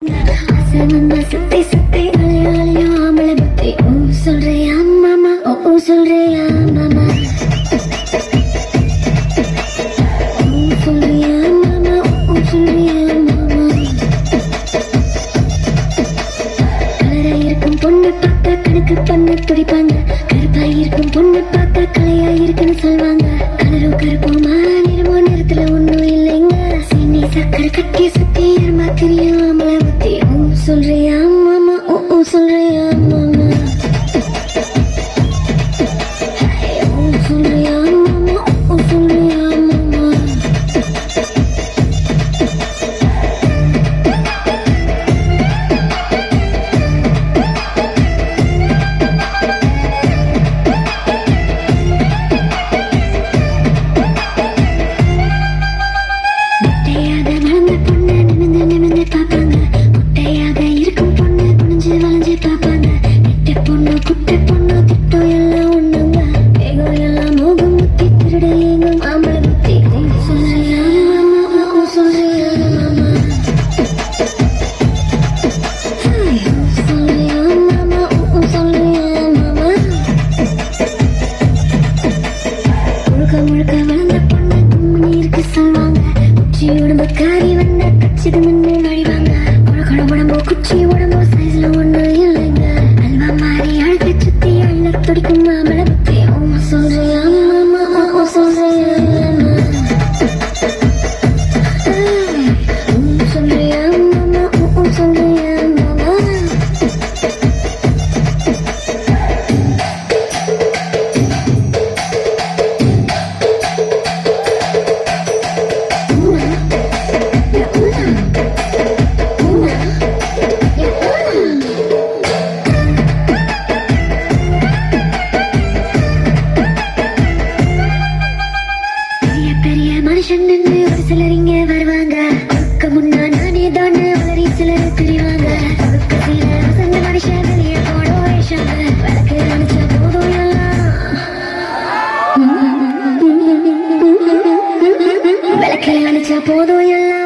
சுத்தி சுத்தி அலையாளையும் ஆம்பளை புத்தி ஓ சொல்றியா மாமா ஓ சொல்றியா மாமா ஓ சொல்றியா மாமா ஓ சொல்றியா மாமா கலரா இருக்கும் பொண்ணு பார்த்தா கணக்கு பண்ண துடிப்பாங்க கருப்பா இருக்கும் பொண்ணு பார்த்தா கலையா இருக்குன்னு சொல்லுவாங்க கலரோ கருப்போமா நிறமோ நிறத்துல ஒண்ணும் இல்லைங்க சீனி சக்கரை கட்டி சுத்தி எருமா தெரியும் ஆம்பளை புத்தி ஓ சொல்றியா மாமா ஓ சொல்றியா மாமா ஓ சொல்றியா மாமா ஓ சொல்றியா மாமா முட்டையாக வளர்ந்த பொண்ணு நிமிந்து நிமிந்து பார்ப்பாங்க முட்டையாக இருக்கும் பொண்ணு குனிஞ்சு வளைஞ்சு பார்ப்பாங்க நெட்ட பொண்ணு குட்டை பொண்ணு திட்டம் எல்லாம் ஒண்ணுங்க வேகம் எல்லாம் மோகம் முத்தி திருட ஏங்கும் ஆம்பளை புத்தி ஓ சொல்றியா மாமா ஓ சொல்றியா மாமா ஓ சொல்றியா மாமா ஓ சொல்றியா மாமா முழுக்க முழுக்க வளர்ந்த பொண்ணு கும்மி இருக்கு சொல்லுவாங்க குச்சி உடம்பு காரி வந்த கச்சிது முன்னு வழிவாங்க குழக்கட உடம்போ குச்சி உடம்போ சைஸ்ல ஒண்ணு இல்லைங்க அல்வா மாறி அழுத்த சுத்தி அள்ள துடிக்கும் மாமலை புத்தி ஓ சொல்றியா மாமா ஓ சொல்றியா மாமா ஓ சொல்றியா மாமா ஓ சொல்றியா மாமா பெரிய பெரிய மனுஷன் ஒரு சிலர் இங்க வருவாங்க அதுக்கு முன்னா நானே தானே வளரி சிலர் தெரிவாங்க அதுக்கு சில வசந்த மனுஷன் வெளியே போட வேஷாங்க விளக்கு அணைச்ச போதும் எல்லாம் விளக்கு அணைச்ச போதும் எல்லாம்